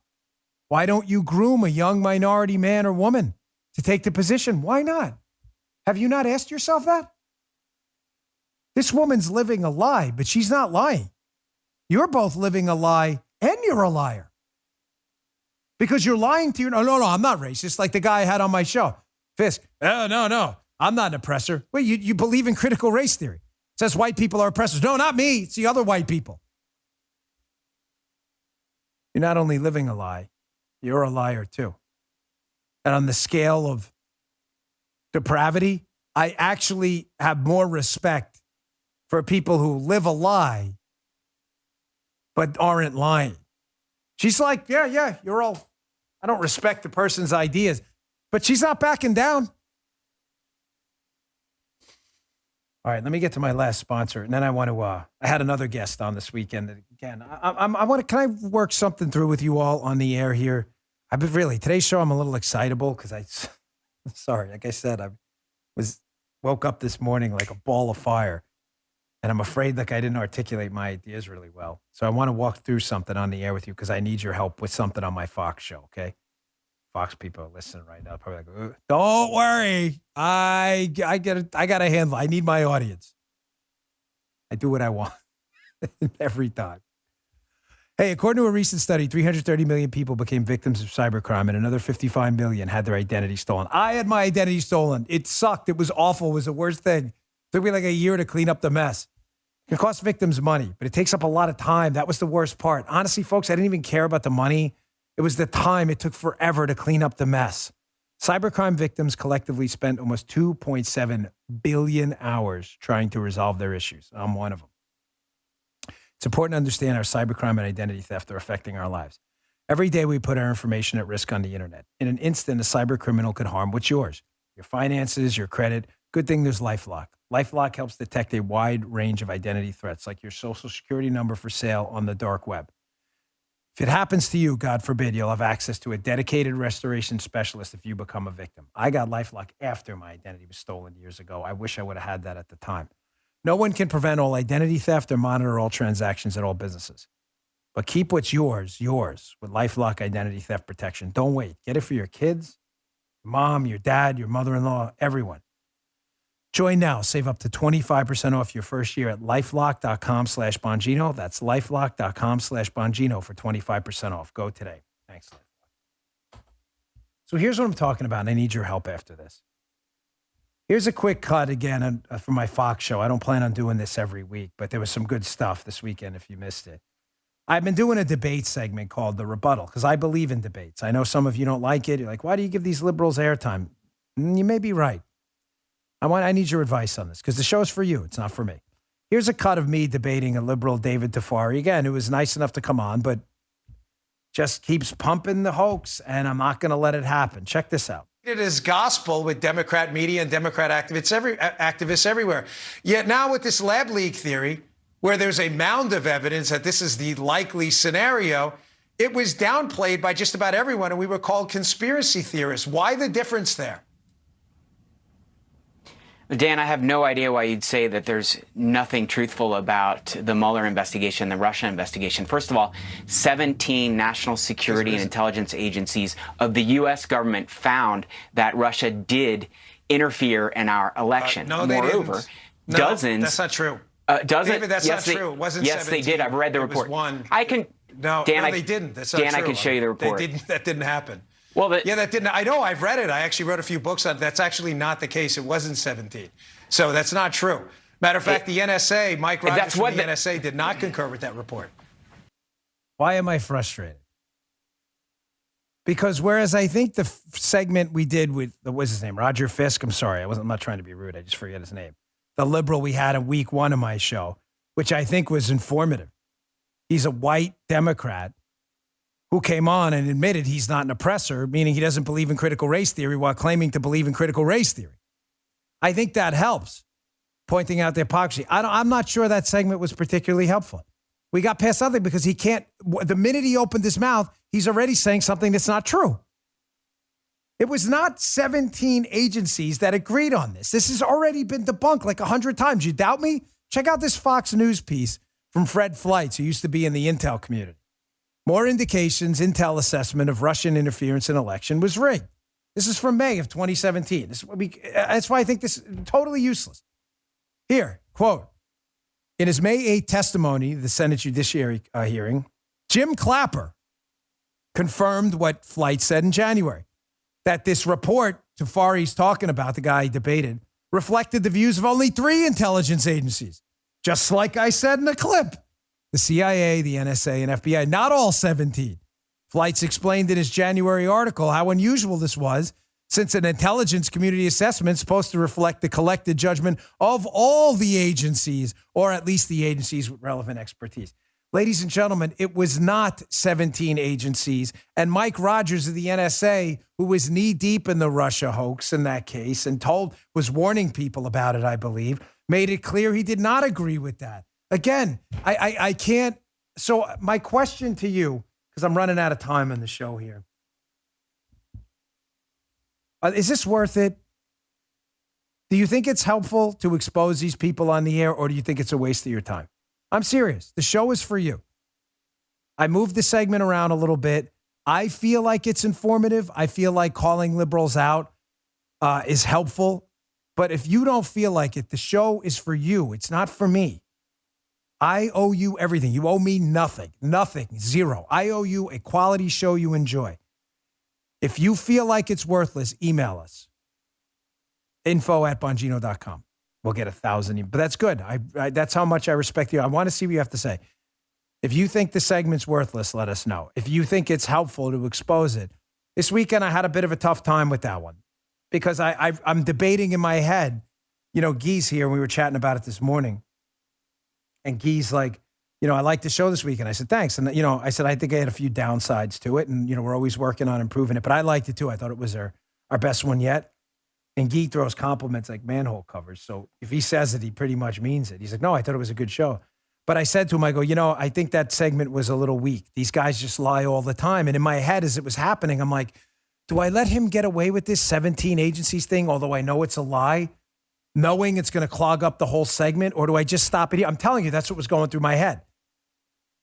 Why don't you groom a young minority man or woman to take the position? Why not? Have you not asked yourself that? This woman's living a lie, but she's not lying. You're both living a lie and you're a liar. Because you're lying to your, no, I'm not racist. Like the guy I had on my show, Fisk. Oh, no, I'm not an oppressor. Wait, you believe in critical race theory. It says white people are oppressors. No, not me. It's the other white people. You're not only living a lie, you're a liar too. And on the scale of depravity, I actually have more respect for people who live a lie but aren't lying. She's like, yeah, I don't respect the person's ideas, but she's not backing down. All right, let me get to my last sponsor, and then I want to, I had another guest on this weekend. Again, can I work something through with you all on the air here? Today's show, I'm a little excitable because like I said, woke up this morning like a ball of fire. And I'm afraid I didn't articulate my ideas really well. So I want to walk through something on the air with you because I need your help with something on my Fox show, okay? Fox people are listening right now. Probably like, ugh. Don't worry. I got a handle. I need my audience. I do what I want every time. Hey, according to a recent study, 330 million people became victims of cybercrime and another 55 million had their identity stolen. I had my identity stolen. It sucked. It was awful. It was the worst thing. It took me like a year to clean up the mess. It can cost victims money, but it takes up a lot of time. That was the worst part. Honestly, folks, I didn't even care about the money. It was the time. It took forever to clean up the mess. Cybercrime victims collectively spent almost 2.7 billion hours trying to resolve their issues. I'm one of them. It's important to understand how cybercrime and identity theft are affecting our lives. Every day we put our information at risk on the internet. In an instant, a cyber criminal could harm what's yours, your finances, your credit. Good thing there's LifeLock. LifeLock helps detect a wide range of identity threats, like your social security number for sale on the dark web. If it happens to you, God forbid, you'll have access to a dedicated restoration specialist if you become a victim. I got LifeLock after my identity was stolen years ago. I wish I would have had that at the time. No one can prevent all identity theft or monitor all transactions at all businesses. But keep what's yours with LifeLock Identity Theft Protection. Don't wait. Get it for your kids, your mom, your dad, your mother-in-law, everyone. Join now. Save up to 25% off your first year at LifeLock.com/Bongino. That's LifeLock.com/Bongino for 25% off. Go today. Thanks, LifeLock. So here's what I'm talking about, and I need your help after this. Here's a quick cut again from my Fox show. I don't plan on doing this every week, but there was some good stuff this weekend if you missed it. I've been doing a debate segment called The Rebuttal because I believe in debates. I know some of you don't like it. You're like, why do you give these liberals airtime? You may be right. I need your advice on this because the show's for you. It's not for me. Here's a cut of me debating a liberal David Tafari, again, who was nice enough to come on, but just keeps pumping the hoax, and I'm not going to let it happen. Check this out. It is gospel with Democrat media and Democrat activists everywhere. Yet now with this lab leak theory, where there's a mound of evidence that this is the likely scenario, it was downplayed by just about everyone, and we were called conspiracy theorists. Why the difference there? Dan, I have no idea why you'd say that there's nothing truthful about the Mueller investigation, the Russia investigation. First of all, 17 national security and intelligence agencies of the U.S. government found that Russia did interfere in our election. No, they Moreover, didn't. No, dozens. That's not true. David, that's yes, not true. It wasn't yes, 17. They did. I've read the report. It was one. I can. No, Dan, they didn't. That's not Dan, true. I can show you the report. That didn't happen. Well, that didn't. I know. I've read it. I actually wrote a few books on it. That's actually not the case. It wasn't 17. So that's not true. Matter of fact, the NSA, Mike Rogers from the NSA, did not concur with that report. Why am I frustrated? Because whereas I think the segment we did with, what's his name, Roger Fisk, I'm sorry, I'm not trying to be rude, I just forget his name. The liberal we had in week one of my show, which I think was informative. He's a white Democrat who came on and admitted he's not an oppressor, meaning he doesn't believe in critical race theory while claiming to believe in critical race theory. I think that helps, pointing out the hypocrisy. I'm not sure that segment was particularly helpful. We got past something because he can't, the minute he opened his mouth, he's already saying something that's not true. It was not 17 agencies that agreed on this. This has already been debunked like 100 times. You doubt me? Check out this Fox News piece from Fred Fleitz, who used to be in the intel community. More indications, intel assessment of Russian interference in election was rigged. This is from May of 2017. That's why I think this is totally useless. Here, quote, in his May 8 testimony, the Senate Judiciary hearing, Jim Clapper confirmed what Fleitz said in January, that this report Tafari's talking about, the guy he debated, reflected the views of only 3 intelligence agencies. Just like I said in the clip, the CIA, the NSA, and FBI, not all 17. Fleitz explained in his January article how unusual this was, since an intelligence community assessment is supposed to reflect the collective judgment of all the agencies, or at least the agencies with relevant expertise. Ladies and gentlemen, it was not 17 agencies. And Mike Rogers of the NSA, who was knee-deep in the Russia hoax in that case and was warning people about it, I believe, made it clear he did not agree with that. Again, I can't. So my question to you, because I'm running out of time on the show here. Is this worth it? Do you think it's helpful to expose these people on the air, or do you think it's a waste of your time? I'm serious. The show is for you. I moved the segment around a little bit. I feel like it's informative. I feel like calling liberals out is helpful. But if you don't feel like it, the show is for you. It's not for me. I owe you everything. You owe me nothing. Nothing. Zero. I owe you a quality show you enjoy. If you feel like it's worthless, email us. info@bongino.com. We'll get 1,000. But that's good. That's how much I respect you. I want to see what you have to say. If you think the segment's worthless, let us know. If you think it's helpful to expose it. This weekend, I had a bit of a tough time with that one because I'm debating in my head. You know, Guy's here, and we were chatting about it this morning. And Guy's like, I like the show this week. And I said, thanks. And, I said, I think I had a few downsides to it. And, we're always working on improving it. But I liked it, too. I thought it was our best one yet. And Guy throws compliments like manhole covers. So if he says it, he pretty much means it. He's like, no, I thought it was a good show. But I said to him, I go, I think that segment was a little weak. These guys just lie all the time. And in my head, as it was happening, I'm like, do I let him get away with this 17 agencies thing, although I know it's a lie, knowing it's going to clog up the whole segment? Or do I just stop it here? I'm telling you, that's what was going through my head.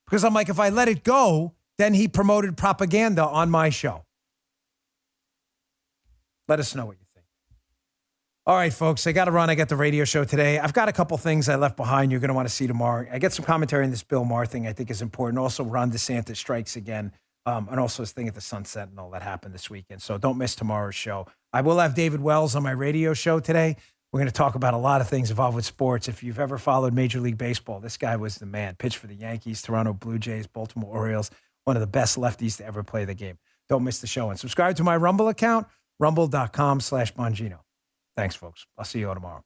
Because I'm like, if I let it go, then he promoted propaganda on my show. Let us know what you think. All right, folks, I got to run. I got the radio show today. I've got a couple things I left behind you're going to want to see tomorrow. I get some commentary on this Bill Maher thing I think is important. Also, Ron DeSantis strikes again. And also his thing at the Sun Sentinel that happened this weekend. So don't miss tomorrow's show. I will have David Wells on my radio show today. We're going to talk about a lot of things involved with sports. If you've ever followed Major League Baseball, this guy was the man. Pitched for the Yankees, Toronto Blue Jays, Baltimore Orioles. One of the best lefties to ever play the game. Don't miss the show. And subscribe to my Rumble account. Rumble.com/Bongino. Thanks, folks. I'll see you all tomorrow.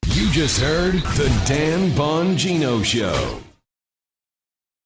You just heard The Dan Bongino Show.